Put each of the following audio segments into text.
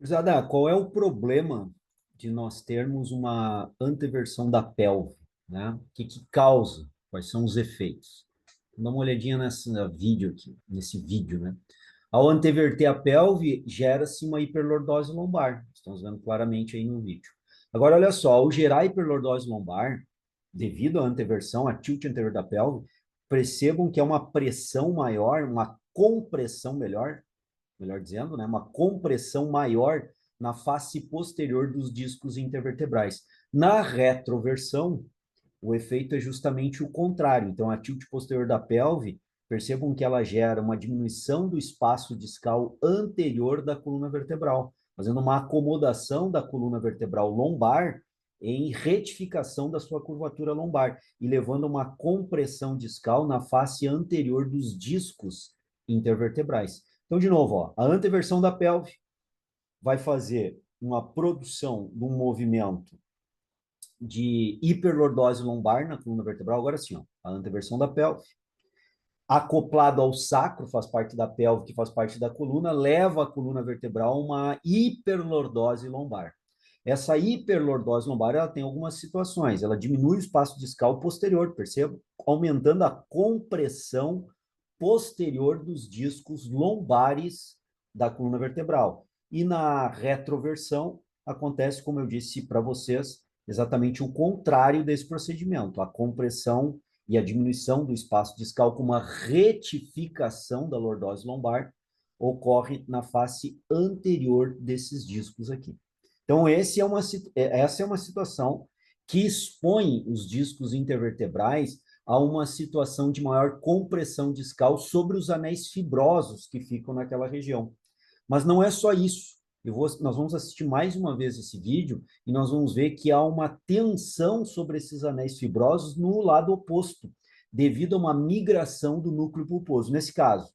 Zada, qual é o problema de nós termos uma anteversão da pelve, né? O que que causa? Quais são os efeitos? Dá uma olhadinha nesse vídeo, né? Ao anteverter a pelve, gera-se uma hiperlordose lombar. Estamos vendo claramente aí no vídeo. Agora, olha só, ao gerar hiperlordose lombar, devido à anteversão, a tilt anterior da pelve, percebam que é uma pressão maior, uma compressão melhor dizendo, né, uma compressão maior na face posterior dos discos intervertebrais. Na retroversão, o efeito é justamente o contrário. Então, a tilt posterior da pelve, percebam que ela gera uma diminuição do espaço discal anterior da coluna vertebral, fazendo uma acomodação da coluna vertebral lombar em retificação da sua curvatura lombar e levando a uma compressão discal na face anterior dos discos intervertebrais. Então, de novo, ó, a anteversão da pelve vai fazer uma produção de um movimento de hiperlordose lombar na coluna vertebral. Agora sim, ó, a anteversão da pelve, acoplado ao sacro, faz parte da pelve, que faz parte da coluna, leva a coluna vertebral a uma hiperlordose lombar. Essa hiperlordose lombar, ela tem algumas situações. Ela diminui o espaço discal posterior, perceba? Aumentando a compressão posterior dos discos lombares da coluna vertebral. E na retroversão, acontece, como eu disse para vocês, exatamente o contrário desse procedimento. A compressão e a diminuição do espaço discal com uma retificação da lordose lombar ocorre na face anterior desses discos aqui. Então, essa é uma situação que expõe os discos intervertebrais a uma situação de maior compressão discal sobre os anéis fibrosos que ficam naquela região. Mas não é só isso. Nós vamos assistir mais uma vez esse vídeo e nós vamos ver que há uma tensão sobre esses anéis fibrosos no lado oposto, devido a uma migração do núcleo pulposo. Nesse caso,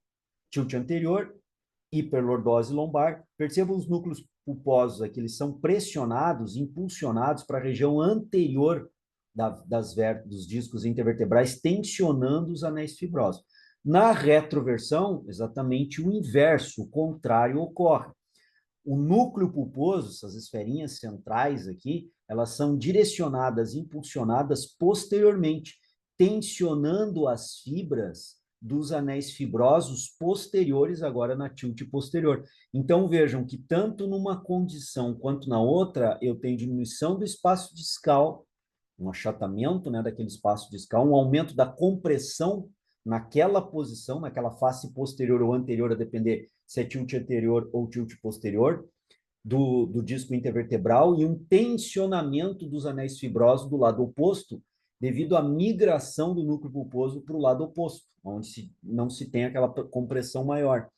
tilt anterior, hiperlordose lombar. Percebam os núcleos pulposos aqui, eles são pressionados, impulsionados para a região anterior dos discos intervertebrais, tensionando os anéis fibrosos. Na retroversão, exatamente o inverso, o contrário ocorre. O núcleo pulposo, essas esferinhas centrais aqui, elas são direcionadas, impulsionadas posteriormente, tensionando as fibras dos anéis fibrosos posteriores agora na tilt posterior. Então vejam que tanto numa condição quanto na outra, eu tenho diminuição do espaço discal, um achatamento, né, daquele espaço discal, um aumento da compressão naquela posição, naquela face posterior ou anterior, a depender se é tilt anterior ou tilt posterior, do disco intervertebral e um tensionamento dos anéis fibrosos do lado oposto, devido à migração do núcleo pulposo para o lado oposto, onde não se tem aquela compressão maior.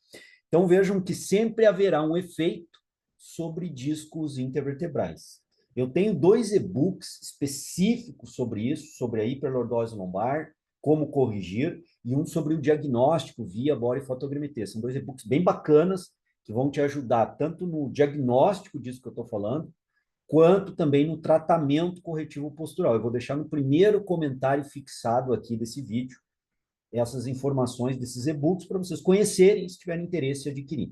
Então vejam que sempre haverá um efeito sobre discos intervertebrais. Eu tenho dois e-books específicos sobre isso, sobre a hiperlordose lombar, como corrigir, e um sobre o diagnóstico via body fotogrametria. São dois e-books bem bacanas, que vão te ajudar tanto no diagnóstico disso que eu estou falando, quanto também no tratamento corretivo postural. Eu vou deixar no primeiro comentário fixado aqui desse vídeo essas informações desses e-books para vocês conhecerem, se tiverem interesse em adquirir.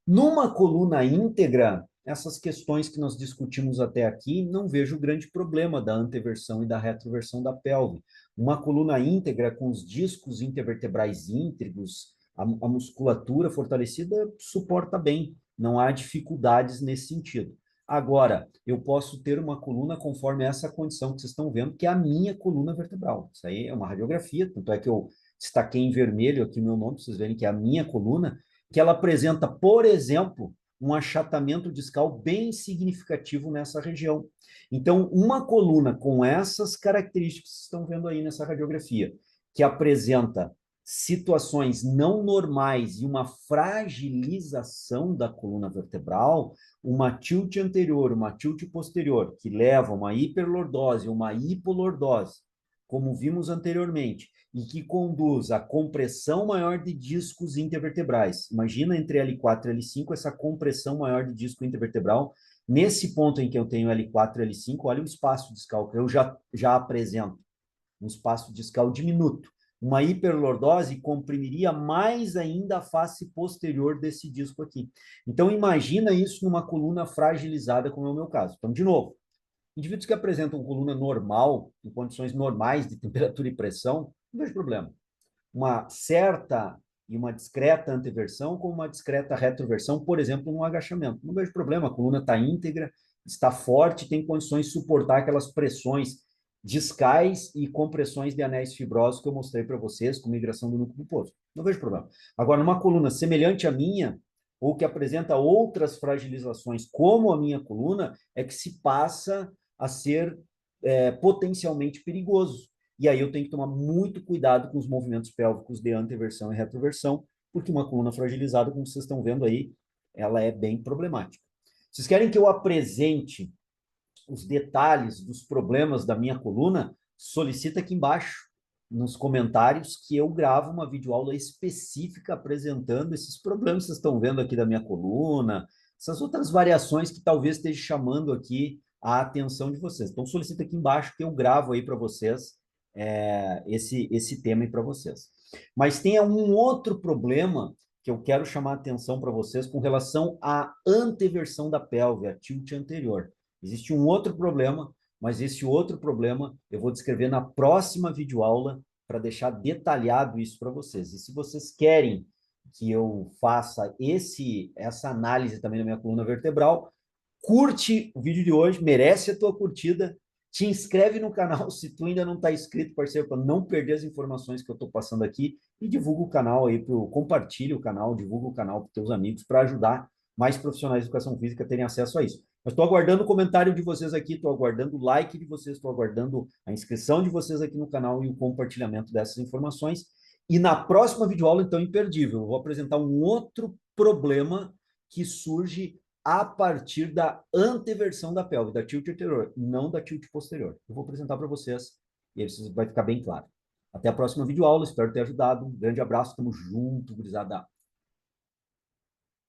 Numa coluna íntegra, essas questões que nós discutimos até aqui, não vejo grande problema da anteversão e da retroversão da pelve. Uma coluna íntegra com os discos intervertebrais íntegros, a musculatura fortalecida, suporta bem, não há dificuldades nesse sentido. Agora, eu posso ter uma coluna conforme essa condição que vocês estão vendo, que é a minha coluna vertebral. Isso aí é uma radiografia, tanto é que eu destaquei em vermelho aqui o meu nome, para vocês verem que é a minha coluna, que ela apresenta, por exemplo, um achatamento discal bem significativo nessa região. Então, uma coluna com essas características que vocês estão vendo aí nessa radiografia, que apresenta situações não normais e uma fragilização da coluna vertebral, uma tilt anterior, uma tilt posterior, que leva a uma hiperlordose, uma hipolordose, como vimos anteriormente, e que conduz à compressão maior de discos intervertebrais. Imagina entre L4 e L5 essa compressão maior de disco intervertebral. Nesse ponto em que eu tenho L4 e L5, olha o espaço discal que eu já apresento, um espaço discal diminuto. Uma hiperlordose comprimiria mais ainda a face posterior desse disco aqui. Então, imagina isso numa coluna fragilizada, como é o meu caso. Então, de novo, indivíduos que apresentam coluna normal, em condições normais de temperatura e pressão, não vejo problema. Uma certa e uma discreta anteversão com uma discreta retroversão, por exemplo, no agachamento. Não vejo problema, a coluna está íntegra, está forte, tem condições de suportar aquelas pressões discais e compressões de anéis fibrosos que eu mostrei para vocês com migração do núcleo pulposo. Não vejo problema. Agora, numa coluna semelhante à minha, ou que apresenta outras fragilizações, como a minha coluna, é que se passa a ser potencialmente perigoso. E aí eu tenho que tomar muito cuidado com os movimentos pélvicos de anteversão e retroversão, porque uma coluna fragilizada, como vocês estão vendo aí, ela é bem problemática. Vocês querem que eu apresente os detalhes dos problemas da minha coluna? Solicita aqui embaixo, nos comentários, que eu gravo uma videoaula específica apresentando esses problemas que vocês estão vendo aqui da minha coluna, essas outras variações que talvez esteja chamando aqui a atenção de vocês. Então, solicita aqui embaixo que eu gravo aí para vocês esse tema para vocês. Mas tem um outro problema que eu quero chamar a atenção para vocês com relação à anteversão da pelve, a tilt anterior. Existe um outro problema, mas esse outro problema eu vou descrever na próxima videoaula para deixar detalhado isso para vocês. E se vocês querem que eu faça essa análise também na minha coluna vertebral, curte o vídeo de hoje, merece a tua curtida, te inscreve no canal se tu ainda não está inscrito, parceiro, para não perder as informações que eu estou passando aqui, e divulga o canal aí, compartilha o canal, divulga o canal para os teus amigos, para ajudar mais profissionais de educação física a terem acesso a isso. Eu estou aguardando o comentário de vocês aqui, estou aguardando o like de vocês, estou aguardando a inscrição de vocês aqui no canal e o compartilhamento dessas informações. E na próxima videoaula, então, imperdível, eu vou apresentar um outro problema que surge a partir da anteversão da pelve, da tilt anterior, não da tilt posterior. Eu vou apresentar para vocês e aí vai ficar bem claro. Até a próxima videoaula, espero ter ajudado. Um grande abraço, tamo junto, gurizada.